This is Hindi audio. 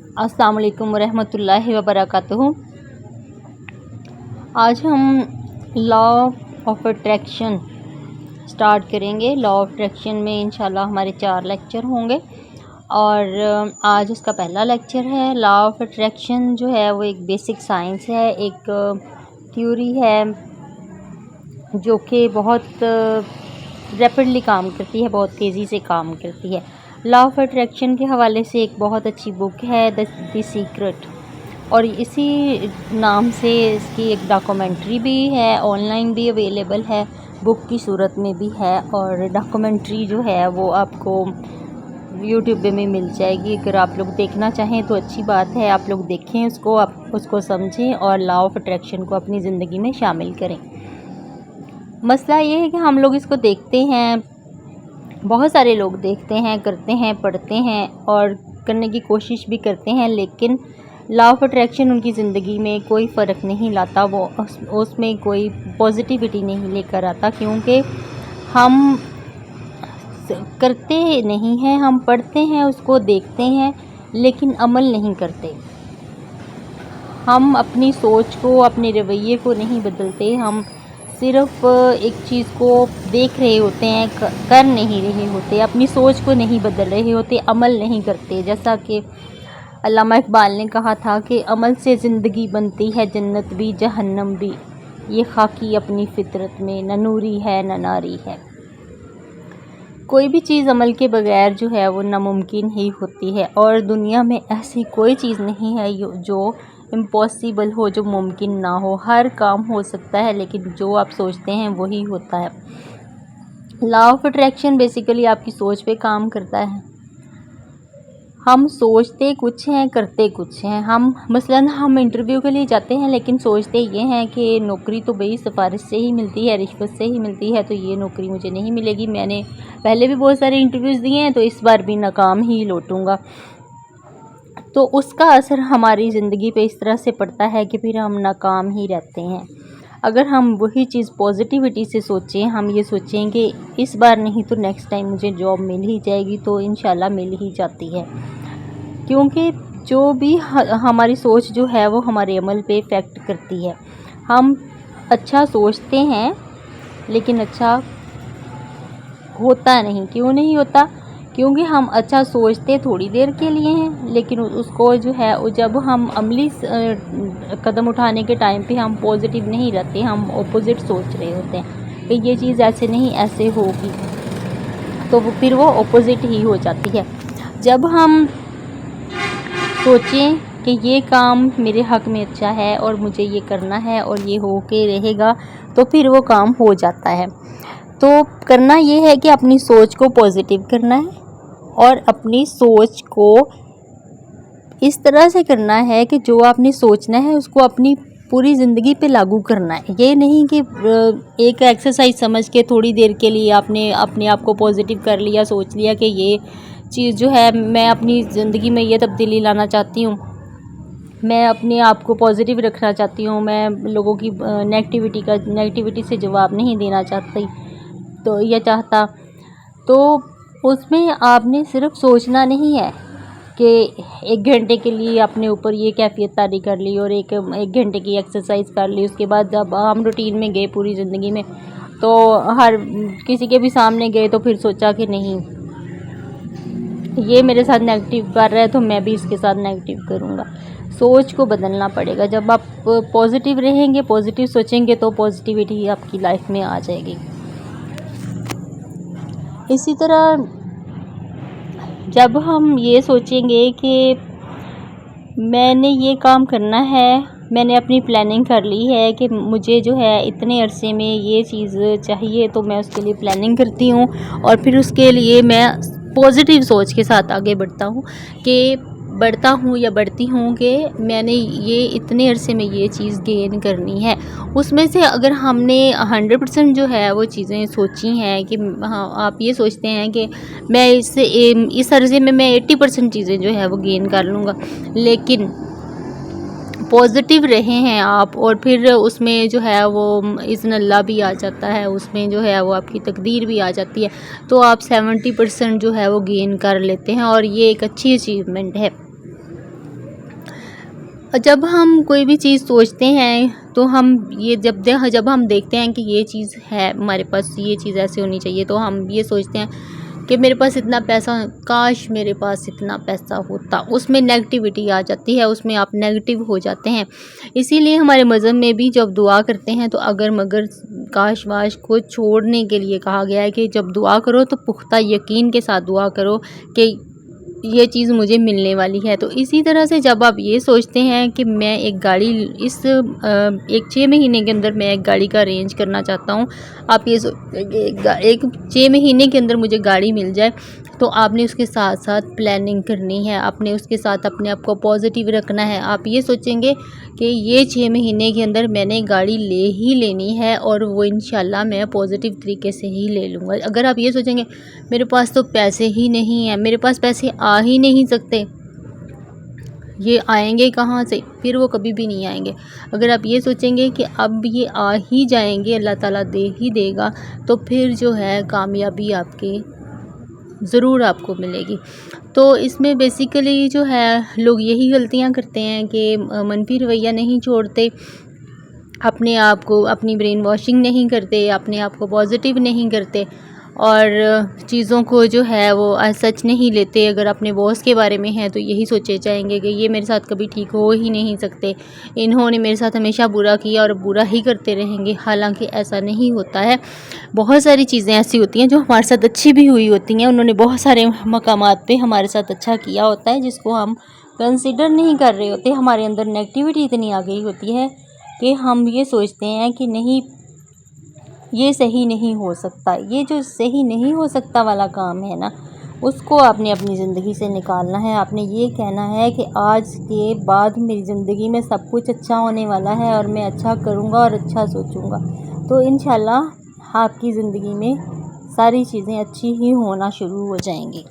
अस्सलाम वालेकुम रहमतुल्लाहि व बरकातुहू। आज हम लॉ ऑफ अट्रैक्शन स्टार्ट करेंगे। लॉ ऑफ अट्रैक्शन में इंशाल्लाह हमारे 4 लेक्चर होंगे और आज उसका पहला लेक्चर है। लॉ ऑफ अट्रैक्शन जो है वो एक बेसिक साइंस है, एक थ्योरी है जो कि बहुत रैपिडली काम करती है, बहुत तेज़ी से काम करती है। लॉ ऑफ अट्रैक्शन के हवाले से एक बहुत अच्छी बुक है द सीक्रेट, और इसी नाम से इसकी एक डॉक्यूमेंट्री भी है, ऑनलाइन भी अवेलेबल है, बुक की सूरत में भी है, और डॉक्यूमेंट्री जो है वो आपको यूट्यूब पे में मिल जाएगी। अगर आप लोग देखना चाहें तो अच्छी बात है, आप लोग देखें उसको, आप उसको समझें और लॉ ऑफ अट्रैक्शन को अपनी ज़िंदगी में शामिल करें। मसला ये है कि हम लोग इसको देखते हैं, बहुत सारे लोग देखते हैं, करते हैं, पढ़ते हैं और करने की कोशिश भी करते हैं, लेकिन लॉ ऑफ अट्रैक्शन उनकी ज़िंदगी में कोई फ़र्क नहीं लाता, वो उसमें कोई पॉजिटिविटी नहीं लेकर आता, क्योंकि हम करते नहीं हैं। हम पढ़ते हैं, उसको देखते हैं, लेकिन अमल नहीं करते। हम अपनी सोच को, अपने रवैये को नहीं बदलते। हम सिर्फ़ एक चीज़ को देख रहे होते हैं, कर नहीं रहे होते, अपनी सोच को नहीं बदल रहे होते, अमल नहीं करते। जैसा कि अल्लामा इकबाल ने कहा था कि अमल से ज़िंदगी बनती है जन्नत भी जहन्नम भी, ये खाकी अपनी फितरत में न नूरी है न नारी है। कोई भी चीज़ अमल के बगैर जो है वो नामुमकिन ही होती है, और दुनिया में ऐसी कोई चीज़ नहीं है जो इम्पॉसिबल हो, जो मुमकिन ना हो। हर काम हो सकता है, लेकिन जो आप सोचते हैं वही होता है। लॉ ऑफ अट्रैक्शन बेसिकली आपकी सोच पे काम करता है। हम सोचते कुछ हैं, करते कुछ हैं। मसलन हम इंटरव्यू के लिए जाते हैं, लेकिन सोचते ये हैं कि नौकरी तो भाई सिफारिश से ही मिलती है, रिश्वत से ही मिलती है, तो ये नौकरी मुझे नहीं मिलेगी। मैंने पहले भी बहुत सारे इंटरव्यूज़ दिए हैं, तो इस बार भी नाकाम ही लौटूंगा। तो उसका असर हमारी ज़िंदगी पे इस तरह से पड़ता है कि फिर हम नाकाम ही रहते हैं। अगर हम वही चीज़ पॉजिटिविटी से सोचें, हम ये सोचें कि इस बार नहीं तो नेक्स्ट टाइम मुझे जॉब मिल ही जाएगी, तो इंशाल्लाह मिल ही जाती है। क्योंकि जो भी हमारी सोच जो है वो हमारे अमल पे इफ़ेक्ट करती है। हम अच्छा सोचते हैं, लेकिन अच्छा होता नहीं। क्यों नहीं होता? क्योंकि हम अच्छा सोचते थोड़ी देर के लिए हैं, लेकिन उसको जो है जब हम अमली कदम उठाने के टाइम पे हम पॉजिटिव नहीं रहते, हम ऑपोजिट सोच रहे होते हैं कि ये चीज़ ऐसे नहीं ऐसे होगी, तो फिर वो ऑपोजिट ही हो जाती है। जब हम सोचें कि ये काम मेरे हक़ में अच्छा है और मुझे ये करना है और ये हो के रहेगा, तो फिर वो काम हो जाता है। तो करना ये है कि अपनी सोच को पॉजिटिव करना है, और अपनी सोच को इस तरह से करना है कि जो आपने सोचना है उसको अपनी पूरी ज़िंदगी पे लागू करना है। ये नहीं कि एक एक्सरसाइज समझ के थोड़ी देर के लिए आपने अपने आप को पॉजिटिव कर लिया, सोच लिया कि ये चीज़ जो है मैं अपनी ज़िंदगी में ये तब्दीली लाना चाहती हूँ, मैं अपने आप को पॉजिटिव रखना चाहती हूँ, मैं लोगों की नेगेटिविटी से जवाब नहीं देना चाहती, तो ये चाहता, तो उसमें आपने सिर्फ सोचना नहीं है कि 1 घंटे के लिए अपने ऊपर ये कैफियत तारी कर ली और एक घंटे की एक्सरसाइज कर ली। उसके बाद जब हम रूटीन में गए पूरी ज़िंदगी में, तो हर किसी के भी सामने गए तो फिर सोचा कि नहीं, ये मेरे साथ नेगेटिव कर रहा है तो मैं भी इसके साथ नेगेटिव करूँगा। सोच को बदलना पड़ेगा। जब आप पॉजिटिव रहेंगे, पॉजिटिव सोचेंगे, तो पॉजिटिविटी आपकी लाइफ में आ जाएगी। इसी तरह जब हम ये सोचेंगे कि मैंने ये काम करना है, मैंने अपनी प्लानिंग कर ली है कि मुझे जो है इतने अरसे में ये चीज़ चाहिए, तो मैं उसके लिए प्लानिंग करती हूँ और फिर उसके लिए मैं पॉजिटिव सोच के साथ आगे बढ़ता हूँ या बढ़ती हूँ कि मैंने ये इतने अरसे में ये चीज़ गेन करनी है। उसमें से अगर हमने 100% जो है वो चीज़ें सोची हैं कि हाँ, आप ये सोचते हैं कि मैं इस अरसे में मैं 80% चीज़ें जो है वो गेन कर लूँगा, लेकिन पॉजिटिव रहे हैं आप, और फिर उसमें जो है वो इज़्न अल्लाह भी आ जाता है, उसमें जो है वो आपकी तकदीर भी आ जाती है, तो आप 70% जो है वो गेन कर लेते हैं, और ये एक अच्छी अचीवमेंट है। जब हम कोई भी चीज़ सोचते हैं तो हम ये जब हम देखते हैं कि ये चीज़ है हमारे पास, ये चीज़ ऐसे होनी चाहिए, तो हम ये सोचते हैं कि मेरे पास इतना पैसा, काश मेरे पास इतना पैसा होता। उसमें नेगेटिविटी आ जाती है, उसमें आप नेगेटिव हो जाते हैं। इसीलिए हमारे मज़हब में भी जब दुआ करते हैं तो अगर मगर काश वाश को छोड़ने के लिए कहा गया है कि जब दुआ करो तो पुख्ता यकीन के साथ दुआ करो कि ये चीज़ मुझे मिलने वाली है। तो इसी तरह से जब आप ये सोचते हैं कि मैं एक गाड़ी एक 6 महीने के अंदर मैं एक गाड़ी का अरेंज करना चाहता हूँ, आप ये एक 6 महीने के अंदर मुझे गाड़ी मिल जाए, तो आपने उसके साथ साथ प्लानिंग करनी है, आपने उसके साथ अपने आप को पॉजिटिव रखना है। आप ये सोचेंगे कि ये 6 महीने के अंदर मैंने गाड़ी ले ही लेनी है और वो इंशाल्लाह मैं पॉजिटिव तरीके से ही ले लूँगा। अगर आप ये सोचेंगे मेरे पास तो पैसे ही नहीं हैं, मेरे पास पैसे आ ही नहीं सकते, ये आएंगे कहाँ से, फिर वो कभी भी नहीं आएंगे। अगर आप ये सोचेंगे कि अब ये आ ही जाएंगे, अल्लाह ताला दे ही देगा, तो फिर जो है कामयाबी आपकी ज़रूर आपको मिलेगी। तो इसमें बेसिकली जो है लोग यही गलतियाँ करते हैं कि मनफी रवैया नहीं छोड़ते, अपने आप को अपनी ब्रेन वॉशिंग नहीं करते, अपने आप को पॉजिटिव नहीं करते और चीज़ों को जो है वो सच नहीं लेते। अगर अपने बॉस के बारे में है तो यही सोचे जाएंगे कि ये मेरे साथ कभी ठीक हो ही नहीं सकते, इन्होंने मेरे साथ हमेशा बुरा किया और बुरा ही करते रहेंगे। हालांकि ऐसा नहीं होता है। बहुत सारी चीज़ें ऐसी होती हैं जो हमारे साथ अच्छी भी हुई होती हैं, उन्होंने बहुत सारे मकामात पे हमारे साथ अच्छा किया होता है जिसको हम कंसिडर नहीं कर रहे होते। हमारे अंदर नेगेटिविटी इतनी आ गई होती है कि हम ये सोचते हैं कि नहीं, ये सही नहीं हो सकता। ये जो सही नहीं हो सकता वाला काम है ना, उसको आपने अपनी ज़िंदगी से निकालना है। आपने ये कहना है कि आज के बाद मेरी ज़िंदगी में सब कुछ अच्छा होने वाला है और मैं अच्छा करूँगा और अच्छा सोचूँगा, तो इंशाल्लाह आपकी ज़िंदगी में सारी चीज़ें अच्छी ही होना शुरू हो जाएंगी।